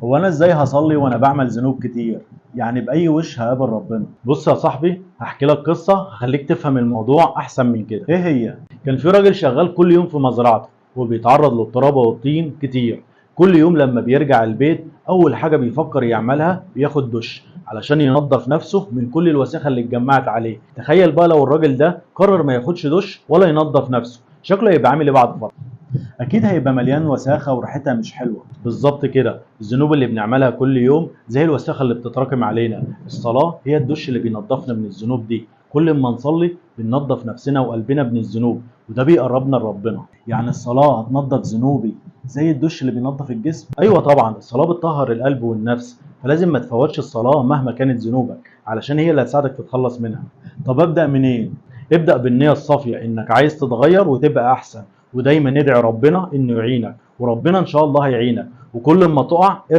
هو انا ازاي هصلي وانا بعمل ذنوب كتير؟ يعني باي وش هقابل ربنا؟ بص يا صاحبي، هحكي لك قصه هخليك تفهم الموضوع احسن من كده. ايه هي؟ كان في راجل شغال كل يوم في مزرعته وبيتعرض للتراب والطين كتير. كل يوم لما بيرجع البيت اول حاجه بيفكر يعملها بياخد دش علشان ينظف نفسه من كل الوساخه اللي اتجمعت عليه. تخيل بقى لو الراجل ده قرر ما ياخدش دش ولا ينظف نفسه، شكله هيبقى عامل ايه بعد فتره؟ اكيد هيبقى مليان وساخه وريحتها مش حلوه. بالظبط كده، الذنوب اللي بنعملها كل يوم زي الوساخه اللي بتتراكم علينا. الصلاه هي الدش اللي بينضفنا من الذنوب دي. كل ما نصلي بننضف نفسنا وقلبنا من الذنوب، وده بيقربنا لربنا. يعني الصلاه هتنضف ذنوبي زي الدش اللي بينضف الجسم؟ ايوه طبعا، الصلاه بتطهر القلب والنفس، فلازم ما تفوتش الصلاه مهما كانت ذنوبك، علشان هي اللي هتساعدك تتخلص منها. طب ابدا منين؟ ابدا بالنيه الصافيه انك عايز تتغير وتبقى احسن، ودايما ادعي ربنا انه يعينك، وربنا ان شاء الله هيعينك. وكل ما تقع ارجع